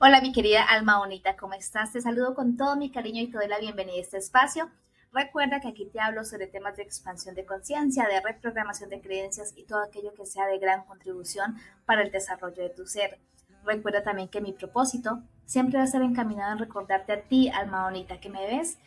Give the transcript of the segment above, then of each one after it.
Hola, mi querida alma bonita, ¿cómo estás? Te saludo con todo mi cariño y te doy la bienvenida a este espacio. Recuerda que aquí te hablo sobre temas de expansión de conciencia, de reprogramación de creencias y todo aquello que sea de gran contribución para el desarrollo de tu ser. Recuerda también que mi propósito siempre va a estar encaminado en recordarte a ti, alma bonita, que me ves,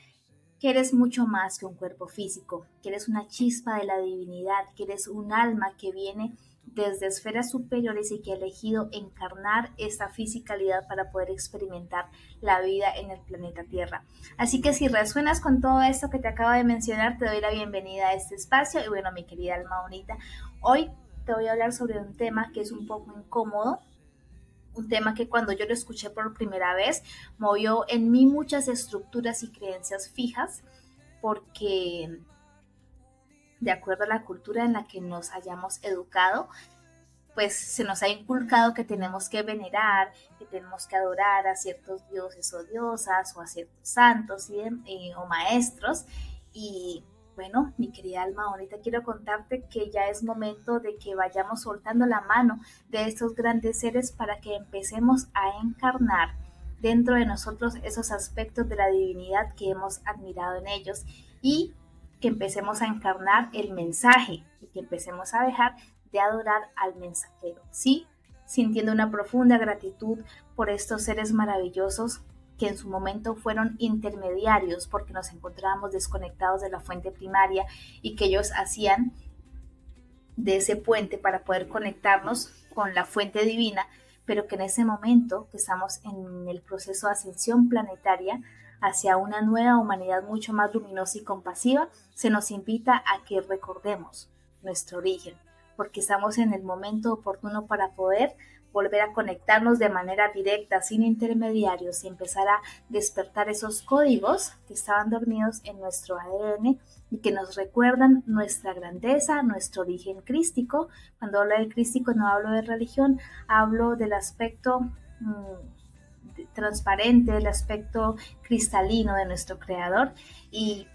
que eres mucho más que un cuerpo físico, que eres una chispa de la divinidad, que eres un alma que viene desde esferas superiores y que ha elegido encarnar esta fisicalidad para poder experimentar la vida en el planeta Tierra. Así que si resuenas con todo esto que te acabo de mencionar, te doy la bienvenida a este espacio. Y bueno, mi querida alma bonita, hoy te voy a hablar sobre un tema que es un poco incómodo, un tema que cuando yo lo escuché por primera vez movió en mí muchas estructuras y creencias fijas, porque de acuerdo a la cultura en la que nos hayamos educado, pues se nos ha inculcado que tenemos que venerar, que tenemos que adorar a ciertos dioses o diosas o a ciertos santos o maestros. Y bueno, mi querida alma, ahorita quiero contarte que ya es momento de que vayamos soltando la mano de estos grandes seres para que empecemos a encarnar dentro de nosotros esos aspectos de la divinidad que hemos admirado en ellos y que empecemos a encarnar el mensaje y que empecemos a dejar de adorar al mensajero, ¿sí? Sintiendo una profunda gratitud por estos seres maravillosos que en su momento fueron intermediarios porque nos encontrábamos desconectados de la fuente primaria y que ellos hacían de ese puente para poder conectarnos con la fuente divina, pero que en ese momento que estamos en el proceso de ascensión planetaria hacia una nueva humanidad mucho más luminosa y compasiva, se nos invita a que recordemos nuestro origen, porque estamos en el momento oportuno para poder volver a conectarnos de manera directa, sin intermediarios, y empezar a despertar esos códigos que estaban dormidos en nuestro ADN y que nos recuerdan nuestra grandeza, nuestro origen crístico. Cuando hablo de crístico no hablo de religión, hablo del aspecto transparente, el aspecto cristalino de nuestro creador, y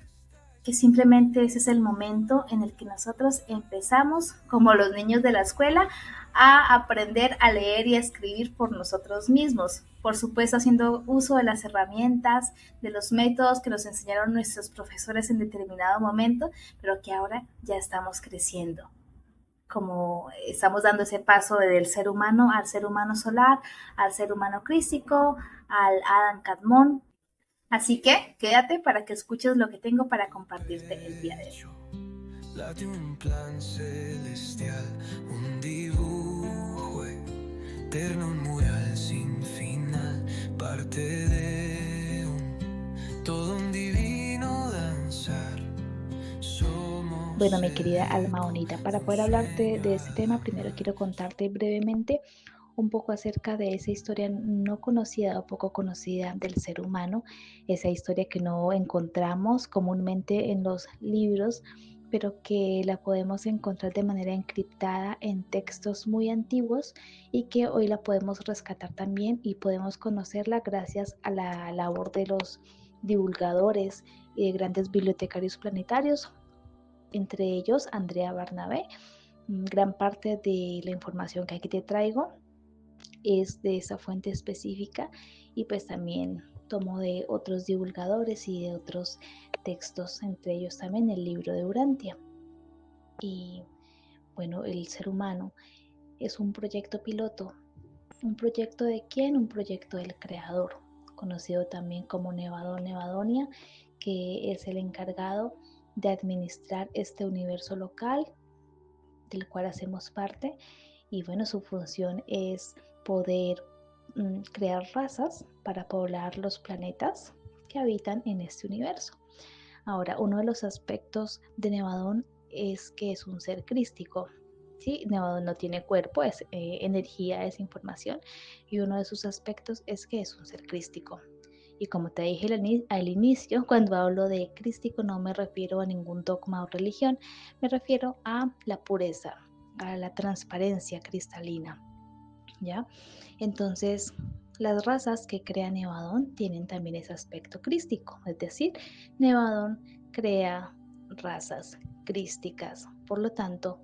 que simplemente ese es el momento en el que nosotros empezamos, como los niños de la escuela, a aprender a leer y a escribir por nosotros mismos. Por supuesto, haciendo uso de las herramientas, de los métodos que nos enseñaron nuestros profesores en determinado momento, pero que ahora ya estamos creciendo. Como estamos dando ese paso del ser humano al ser humano solar, al ser humano crístico, al Adam Kadmon. Así que quédate para que escuches lo que tengo para compartirte el día de hoy. Late un plan celestial, un dibujo eterno, un mural sin final, parte de todo un divino danzar. Bueno, Somos mi querida el alma eco bonita, para de poder su hablarte de este tema, legado. primero quiero contarte brevemente un poco acerca de esa historia no conocida o poco conocida del ser humano, esa historia que no encontramos comúnmente en los libros, pero que la podemos encontrar de manera encriptada en textos muy antiguos y que hoy la podemos rescatar también y podemos conocerla gracias a la labor de los divulgadores y de grandes bibliotecarios planetarios, entre ellos Andrea Barnabé. Gran parte de la información que aquí te traigo es de esa fuente específica y pues también tomo de otros divulgadores y de otros textos, entre ellos también el libro de Urantia. Y bueno, el ser humano es un proyecto piloto. ¿Un proyecto de quién? Un proyecto del creador, conocido también como Nevadón Nevadonia, que es el encargado de administrar este universo local del cual hacemos parte. Y bueno, su función es poder crear razas para poblar los planetas que habitan en este universo. Ahora, uno de los aspectos de Nevadón es que es un ser crístico. ¿Sí? Nevadón no tiene cuerpo, es energía, es información, y uno de sus aspectos es que es un ser crístico. Y como te dije al inicio, cuando hablo de crístico no me refiero a ningún dogma o religión, me refiero a la pureza, a la transparencia cristalina, ¿ya? Entonces, las razas que crea Nevadón tienen también ese aspecto crístico, es decir, Nevadón crea razas crísticas. Por lo tanto,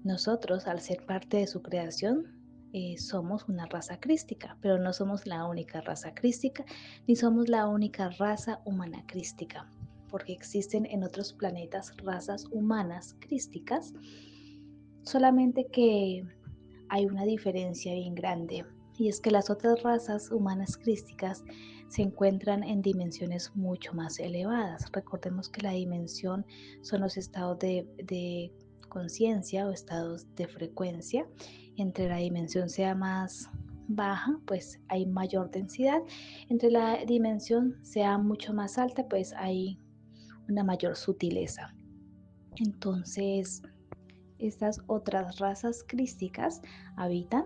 nosotros, al ser parte de su creación, somos una raza crística, pero no somos la única raza crística, ni somos la única raza humana crística, porque existen en otros planetas razas humanas crísticas, solamente que hay una diferencia bien grande, y es que las otras razas humanas crísticas se encuentran en dimensiones mucho más elevadas. Recordemos que la dimensión son los estados de conciencia o estados de frecuencia. Entre la dimensión sea más baja, pues hay mayor densidad. Entre la dimensión sea mucho más alta, pues hay una mayor sutileza. Entonces, estas otras razas crísticas habitan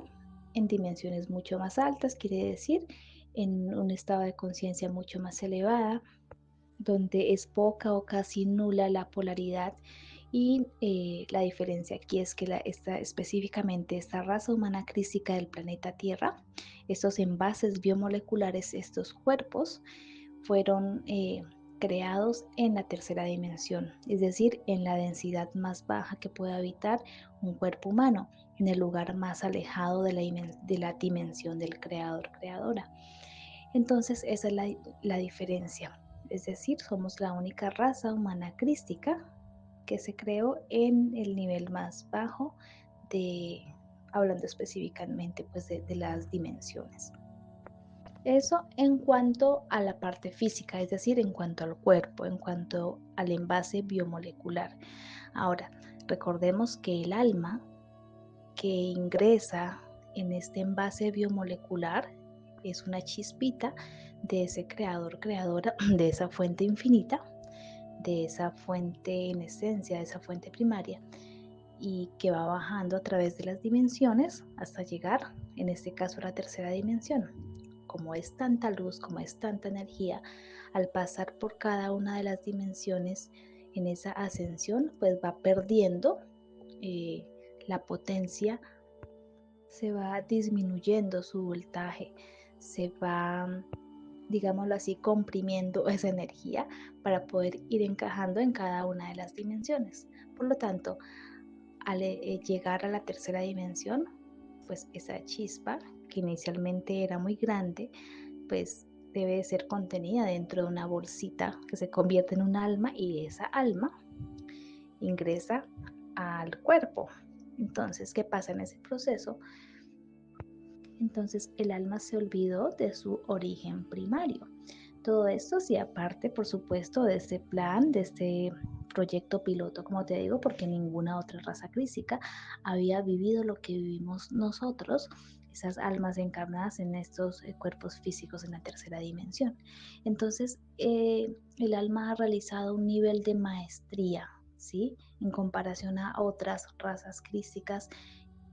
en dimensiones mucho más altas, quiere decir en un estado de conciencia mucho más elevada, donde es poca o casi nula la polaridad. Y la diferencia aquí es que específicamente esta raza humana crística del planeta Tierra, estos envases biomoleculares, estos cuerpos, fueron creados en la tercera dimensión, es decir, en la densidad más baja que puede habitar un cuerpo humano, en el lugar más alejado de la dimensión del creador-creadora. Entonces, esa es la diferencia. Es decir, somos la única raza humana crística que se creó en el nivel más bajo de, hablando específicamente pues de las dimensiones. Eso en cuanto a la parte física, es decir, en cuanto al cuerpo, en cuanto al envase biomolecular. Ahora, recordemos que el alma que ingresa en este envase biomolecular es una chispita de ese creador, creadora, de esa fuente infinita, de esa fuente en esencia, de esa fuente primaria, y que va bajando a través de las dimensiones hasta llegar, en este caso, a la tercera dimensión. Como es tanta luz, como es tanta energía, al pasar por cada una de las dimensiones en esa ascensión, pues va perdiendo la potencia, se va disminuyendo su voltaje, se va, digámoslo así, comprimiendo esa energía para poder ir encajando en cada una de las dimensiones. Por lo tanto, al llegar a la tercera dimensión, pues esa chispa, que inicialmente era muy grande, pues debe ser contenida dentro de una bolsita que se convierte en un alma, y esa alma ingresa al cuerpo. Entonces, ¿qué pasa en ese proceso? Entonces el alma se olvidó de su origen primario. Todo esto sí, aparte, por supuesto, de este plan, de este proyecto piloto, como te digo, porque ninguna otra raza crística había vivido lo que vivimos nosotros, esas almas encarnadas en estos cuerpos físicos en la tercera dimensión. Entonces, el alma ha realizado un nivel de maestría, ¿sí? En comparación a otras razas crísticas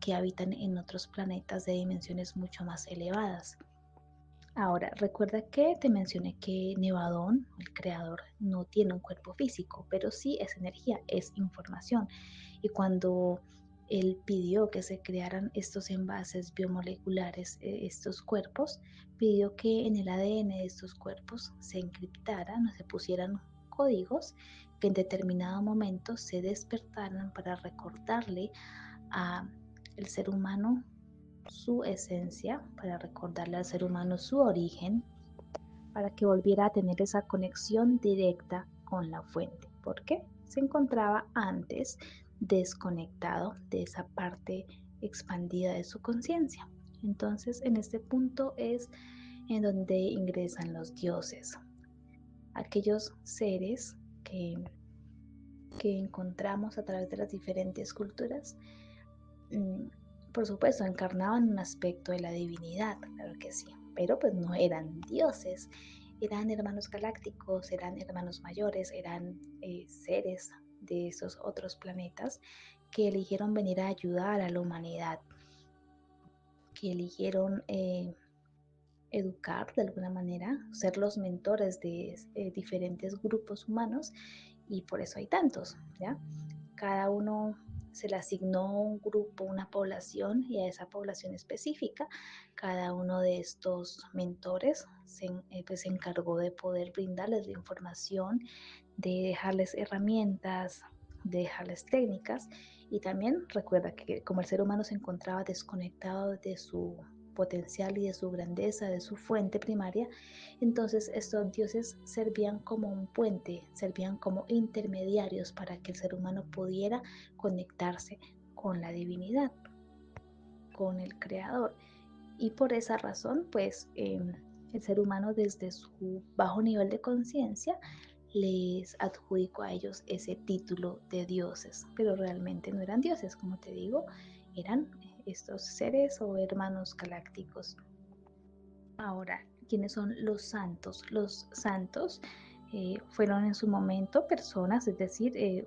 que habitan en otros planetas de dimensiones mucho más elevadas. Ahora, recuerda que te mencioné que Nevadón, el creador, no tiene un cuerpo físico, pero sí es energía, es información. Y cuando él pidió que se crearan estos envases biomoleculares, estos cuerpos, pidió que en el ADN de estos cuerpos se encriptaran o se pusieran códigos que en determinado momento se despertaran para recordarle a el ser humano su esencia, para recordarle al ser humano su origen, para que volviera a tener esa conexión directa con la fuente, porque se encontraba antes desconectado de esa parte expandida de su conciencia. Entonces, en este punto es en donde ingresan los dioses, aquellos seres que encontramos a través de las diferentes culturas. Por supuesto, encarnaban un aspecto de la divinidad, claro que sí, pero pues no eran dioses, eran hermanos galácticos, eran hermanos mayores, eran seres de esos otros planetas que eligieron venir a ayudar a la humanidad, que eligieron educar de alguna manera, ser los mentores de diferentes grupos humanos, y por eso hay tantos, ¿ya? Cada uno se le asignó un grupo, una población, y a esa población específica, cada uno de estos mentores pues se encargó de poder brindarles la información, de dejarles herramientas, de dejarles técnicas, Y también recuerda que como el ser humano se encontraba desconectado de su potencial y de su grandeza, de su fuente primaria, entonces estos dioses servían como un puente, servían como intermediarios para que el ser humano pudiera conectarse con la divinidad, con el creador. Y por esa razón, pues el ser humano desde su bajo nivel de conciencia les adjudicó a ellos ese título de dioses, pero realmente no eran dioses, como te digo, eran estos seres o hermanos galácticos. Ahora, ¿quiénes son los santos? Los santos fueron en su momento personas, es decir,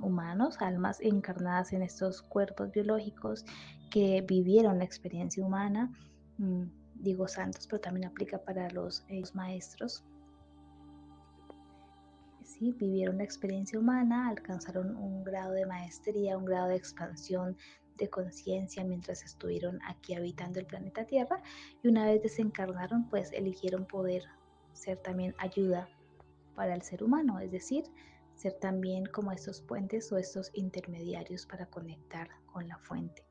humanos, almas encarnadas en estos cuerpos biológicos que vivieron la experiencia humana. Digo santos, pero también aplica para los maestros. Sí, vivieron la experiencia humana, alcanzaron un grado de maestría, un grado de expansión de conciencia mientras estuvieron aquí habitando el planeta Tierra, y una vez desencarnaron, pues eligieron poder ser también ayuda para el ser humano, es decir, ser también como estos puentes o estos intermediarios para conectar con la fuente.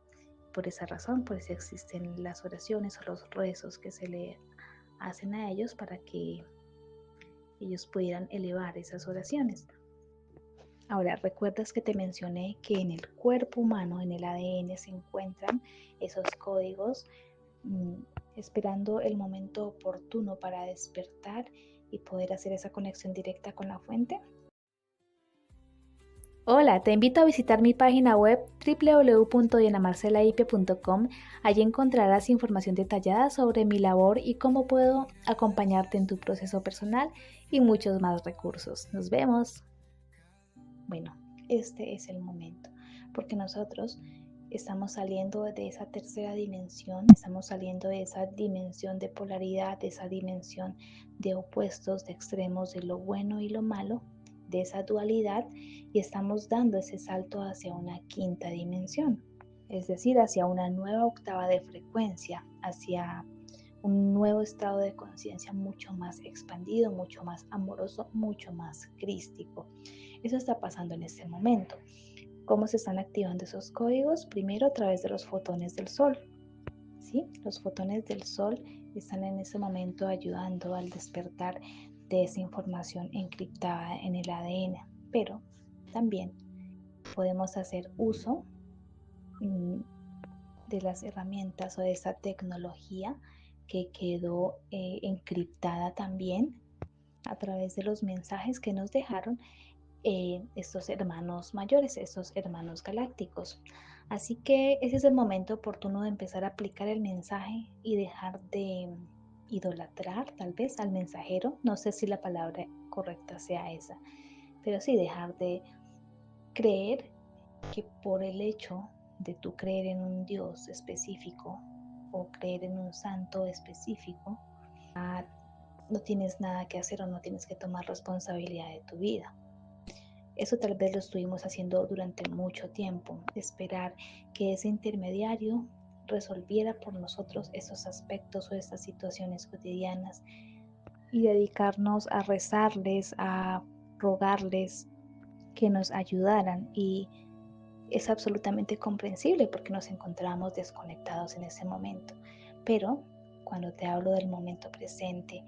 Por esa razón, pues existen las oraciones o los rezos que se le hacen a ellos para que ellos pudieran elevar esas oraciones. Ahora, ¿recuerdas que te mencioné que en el cuerpo humano, en el ADN, se encuentran esos códigos esperando el momento oportuno para despertar y poder hacer esa conexión directa con la fuente? Hola, te invito a visitar mi página web www.dianamarcelaipia.com. Allí encontrarás información detallada sobre mi labor y cómo puedo acompañarte en tu proceso personal y muchos más recursos. Nos vemos. Bueno, este es el momento, porque nosotros estamos saliendo de esa tercera dimensión, estamos saliendo de esa dimensión de polaridad, de esa dimensión de opuestos, de extremos, de lo bueno y lo malo, de esa dualidad, y estamos dando ese salto hacia una quinta dimensión, es decir, hacia una nueva octava de frecuencia, hacia un nuevo estado de conciencia mucho más expandido, mucho más amoroso, mucho más crístico. Eso está pasando en este momento. ¿Cómo se están activando esos códigos? Primero a través de los fotones del sol. ¿Sí? Los fotones del sol están en ese momento ayudando al despertar de esa información encriptada en el ADN. Pero también podemos hacer uso de las herramientas o de esa tecnología que quedó encriptada también a través de los mensajes que nos dejaron estos hermanos mayores, estos hermanos galácticos. Así que ese es el momento oportuno de empezar a aplicar el mensaje y dejar de idolatrar tal vez al mensajero. No sé si la palabra correcta sea esa, pero sí dejar de creer que por el hecho de tú creer en un Dios específico o creer en un santo específico, no tienes nada que hacer o no tienes que tomar responsabilidad de tu vida. Eso tal vez lo estuvimos haciendo durante mucho tiempo, esperar que ese intermediario resolviera por nosotros esos aspectos o estas situaciones cotidianas y dedicarnos a rezarles, a rogarles que nos ayudaran. Y es absolutamente comprensible porque nos encontramos desconectados en ese momento. Pero cuando te hablo del momento presente,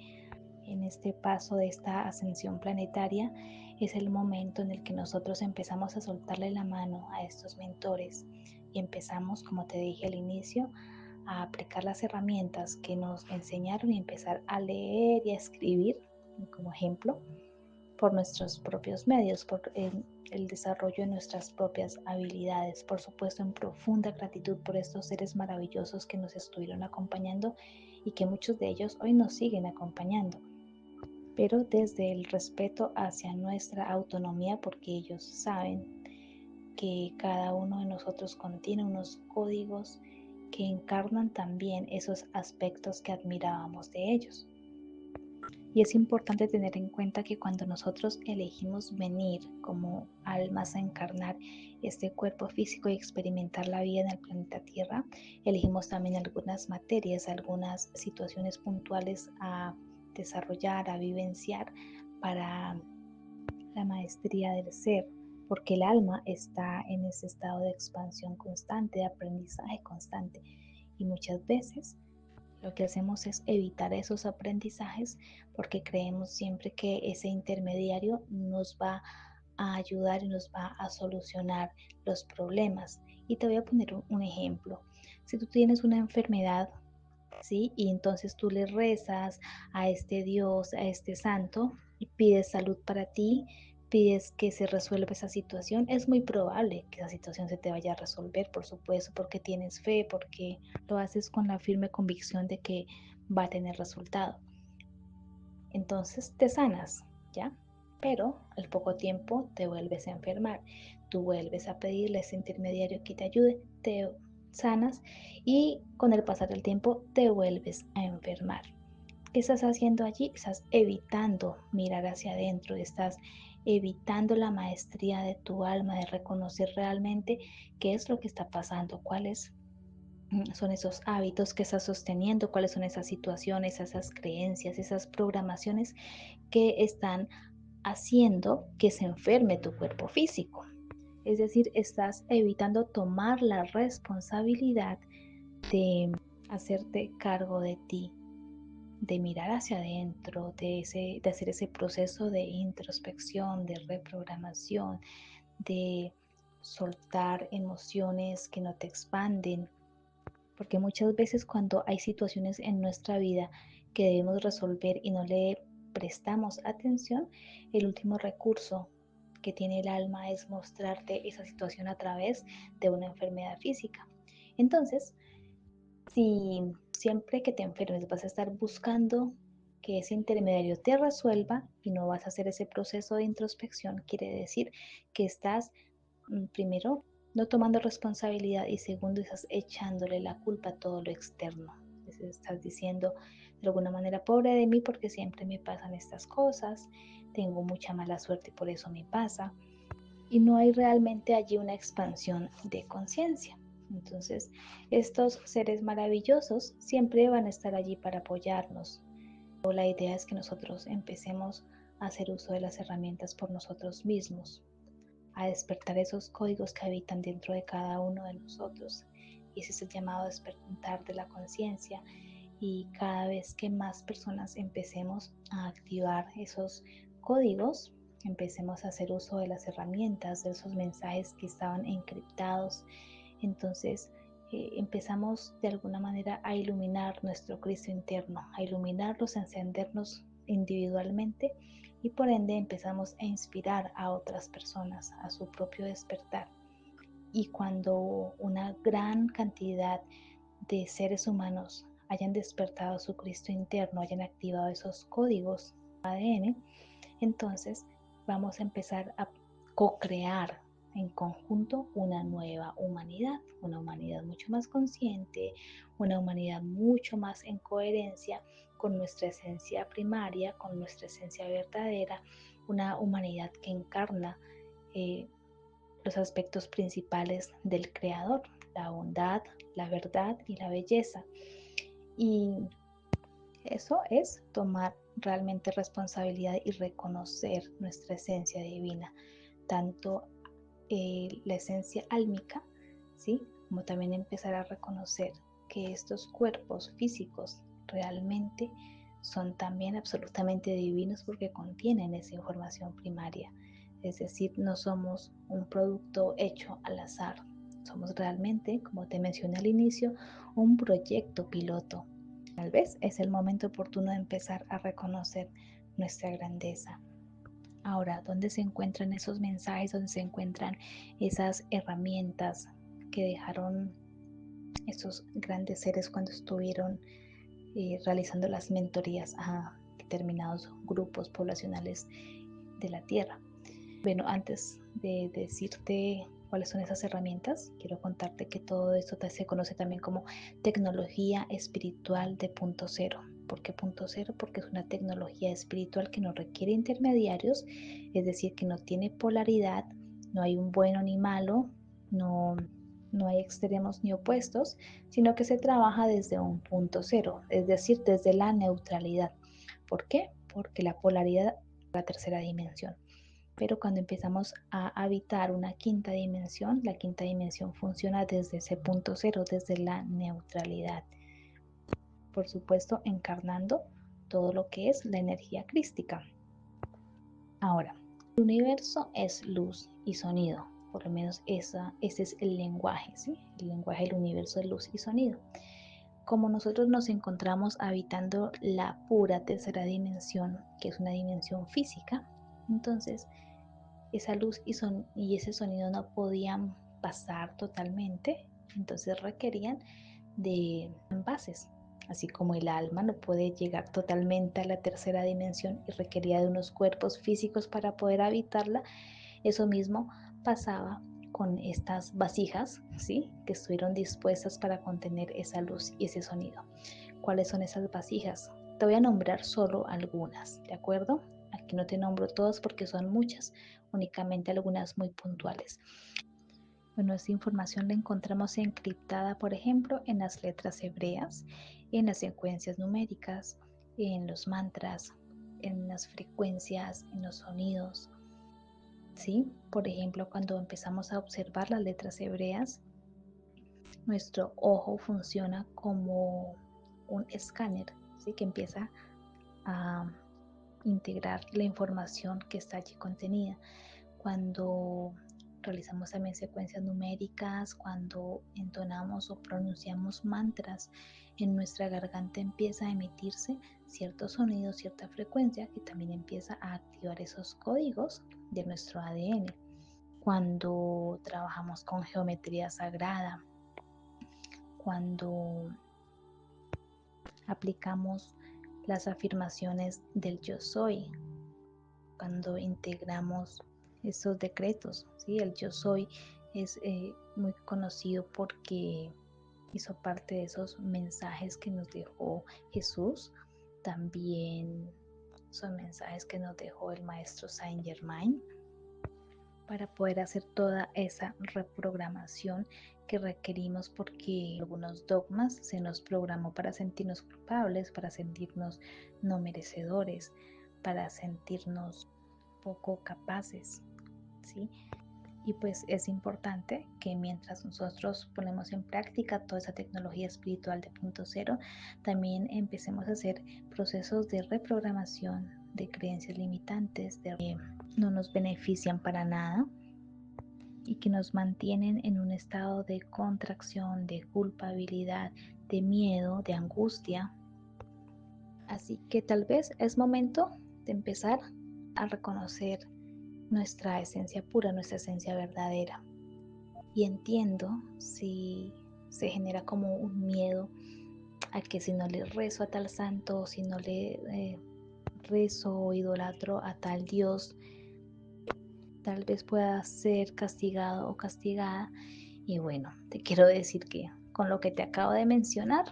en este paso de esta ascensión planetaria, es el momento en el que nosotros empezamos a soltarle la mano a estos mentores y empezamos, como te dije al inicio, a aplicar las herramientas que nos enseñaron y empezar a leer y a escribir, como ejemplo, por nuestros propios medios, por el desarrollo de nuestras propias habilidades. Por supuesto, en profunda gratitud por estos seres maravillosos que nos estuvieron acompañando y que muchos de ellos hoy nos siguen acompañando, pero desde el respeto hacia nuestra autonomía, porque ellos saben que cada uno de nosotros contiene unos códigos que encarnan también esos aspectos que admirábamos de ellos. Y es importante tener en cuenta que cuando nosotros elegimos venir como almas a encarnar este cuerpo físico y experimentar la vida en el planeta Tierra, elegimos también algunas materias, algunas situaciones puntuales a desarrollar, a vivenciar para la maestría del ser, porque el alma está en ese estado de expansión constante, de aprendizaje constante. Y muchas veces lo que hacemos es evitar esos aprendizajes porque creemos siempre que ese intermediario nos va a ayudar y nos va a solucionar los problemas. Y te voy a poner un ejemplo. Si tú tienes una enfermedad, ¿sí? Y entonces tú le rezas a este Dios, a este santo, y pides salud para ti, pides que se resuelva esa situación, es muy probable que esa situación se te vaya a resolver, por supuesto, porque tienes fe, porque lo haces con la firme convicción de que va a tener resultado. Entonces te sanas, ¿ya? Pero al poco tiempo te vuelves a enfermar. Tú vuelves a pedirle a ese intermediario que te ayude, te sanas y con el pasar del tiempo te vuelves a enfermar. ¿Qué estás haciendo allí? Estás evitando mirar hacia adentro, estás evitando la maestría de tu alma, de reconocer realmente qué es lo que está pasando, cuáles son esos hábitos que estás sosteniendo, cuáles son esas situaciones, esas creencias, esas programaciones que están haciendo que se enferme tu cuerpo físico. Es decir, estás evitando tomar la responsabilidad de hacerte cargo de ti, de mirar hacia adentro, de hacer ese proceso de introspección, de reprogramación, de soltar emociones que no te expanden. Porque muchas veces cuando hay situaciones en nuestra vida que debemos resolver y no le prestamos atención, el último recurso que tiene el alma es mostrarte esa situación a través de una enfermedad física. Entonces, si siempre que te enfermes vas a estar buscando que ese intermediario te resuelva y no vas a hacer ese proceso de introspección, quiere decir que estás primero no tomando responsabilidad y segundo estás echándole la culpa a todo lo externo. Entonces estás diciendo de alguna manera, pobre de mí porque siempre me pasan estas cosas, tengo mucha mala suerte y por eso me pasa. Y no hay realmente allí una expansión de conciencia. Entonces, estos seres maravillosos siempre van a estar allí para apoyarnos. La idea es que nosotros empecemos a hacer uso de las herramientas por nosotros mismos, a despertar esos códigos que habitan dentro de cada uno de nosotros. Y ese es el llamado despertar de la conciencia. Y cada vez que más personas empecemos a activar esos códigos, empecemos a hacer uso de las herramientas, de esos mensajes que estaban encriptados, entonces empezamos de alguna manera a iluminar nuestro Cristo interno, a iluminarlos, a encendernos individualmente y por ende empezamos a inspirar a otras personas a su propio despertar. Y cuando una gran cantidad de seres humanos hayan despertado su Cristo interno, hayan activado esos códigos ADN, entonces vamos a empezar a co-crear en conjunto una nueva humanidad, una humanidad mucho más consciente, una humanidad mucho más en coherencia con nuestra esencia primaria, con nuestra esencia verdadera, una humanidad que encarna los aspectos principales del Creador, la bondad, la verdad y la belleza. Y eso es tomar realmente responsabilidad y reconocer nuestra esencia divina, tanto la esencia álmica, ¿sí? Como también empezar a reconocer que estos cuerpos físicos realmente son también absolutamente divinos porque contienen esa información primaria. Es decir, no somos un producto hecho al azar, somos realmente, como te mencioné al inicio, un proyecto piloto. Tal vez es el momento oportuno de empezar a reconocer nuestra grandeza. Ahora, ¿dónde se encuentran esos mensajes? ¿Dónde se encuentran esas herramientas que dejaron esos grandes seres cuando estuvieron realizando las mentorías a determinados grupos poblacionales de la Tierra? Bueno, antes de decirte cuáles son esas herramientas, quiero contarte que todo esto se conoce también como tecnología espiritual de punto cero. ¿Por qué punto cero? Porque es una tecnología espiritual que no requiere intermediarios, es decir, que no tiene polaridad, no hay un bueno ni malo, no, no hay extremos ni opuestos, sino que se trabaja desde un punto cero, es decir, desde la neutralidad. ¿Por qué? Porque la polaridad es la tercera dimensión. Pero cuando empezamos a habitar una quinta dimensión, la quinta dimensión funciona desde ese punto cero, desde la neutralidad. Por supuesto, encarnando todo lo que es la energía crística. Ahora, el universo es luz y sonido, por lo menos ese es el lenguaje, ¿sí? El lenguaje del universo es luz y sonido. Como nosotros nos encontramos habitando la pura tercera dimensión, que es una dimensión física, entonces esa luz y ese sonido no podían pasar totalmente, entonces requerían de envases. Así como el alma no puede llegar totalmente a la tercera dimensión y requería de unos cuerpos físicos para poder habitarla, eso mismo pasaba con estas vasijas, ¿sí? Que estuvieron dispuestas para contener esa luz y ese sonido. ¿Cuáles son esas vasijas? Te voy a nombrar solo algunas, ¿de acuerdo? Aquí no te nombro todas porque son muchas, únicamente algunas muy puntuales. Bueno, esta información la encontramos encriptada, por ejemplo, en las letras hebreas, en las secuencias numéricas, en los mantras, en las frecuencias, en los sonidos. ¿Sí? Por ejemplo, cuando empezamos a observar las letras hebreas, nuestro ojo funciona como un escáner, ¿sí? Que empieza a integrar la información que está allí contenida. Cuando realizamos también secuencias numéricas, cuando entonamos o pronunciamos mantras, en nuestra garganta empieza a emitirse cierto sonido, cierta frecuencia que también empieza a activar esos códigos de nuestro ADN. Cuando trabajamos con geometría sagrada, cuando aplicamos las afirmaciones del yo soy, cuando integramos estos decretos, ¿sí? El yo soy es muy conocido porque hizo parte de esos mensajes que nos dejó Jesús. También son mensajes que nos dejó el maestro Saint Germain para poder hacer toda esa reprogramación que requerimos, porque algunos dogmas se nos programó para sentirnos culpables, para sentirnos no merecedores, para sentirnos poco capaces, ¿sí? Y pues es importante que mientras nosotros ponemos en práctica toda esa tecnología espiritual de punto cero, también empecemos a hacer procesos de reprogramación de creencias limitantes, de que no nos benefician para nada y que nos mantienen en un estado de contracción, de culpabilidad, de miedo, de angustia. Así que tal vez es momento de empezar a reconocer nuestra esencia pura, nuestra esencia verdadera. Y entiendo si se genera como un miedo a que si no le rezo a tal santo, si no le rezo o idolatro a tal Dios, tal vez pueda ser castigado o castigada. Y bueno, te quiero decir que con lo que te acabo de mencionar,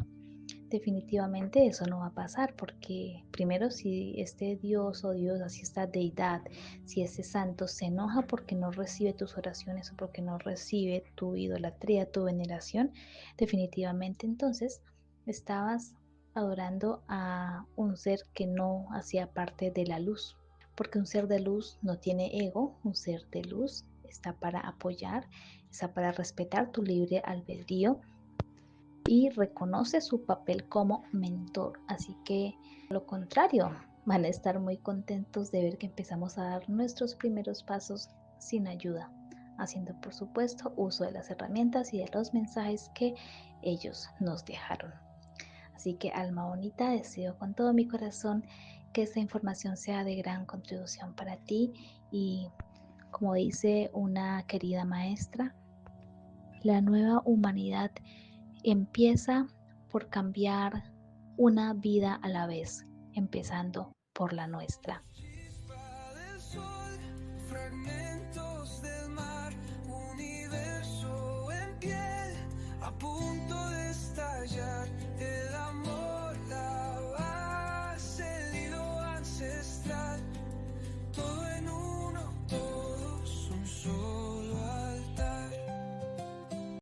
definitivamente eso no va a pasar, porque primero, si este Dios o Dios, así esta deidad, si ese santo se enoja porque no recibe tus oraciones o porque no recibe tu idolatría, tu veneración, definitivamente entonces estabas adorando a un ser que no hacía parte de la luz, porque un ser de luz no tiene ego, un ser de luz está para apoyar, está para respetar tu libre albedrío y reconoce su papel como mentor. Así que, lo contrario, van a estar muy contentos de ver que empezamos a dar nuestros primeros pasos sin ayuda, haciendo por supuesto uso de las herramientas y de los mensajes que ellos nos dejaron. Así que, alma bonita, deseo con todo mi corazón que esta información sea de gran contribución para ti y, como dice una querida maestra, la nueva humanidad empieza por cambiar una vida a la vez, empezando por la nuestra.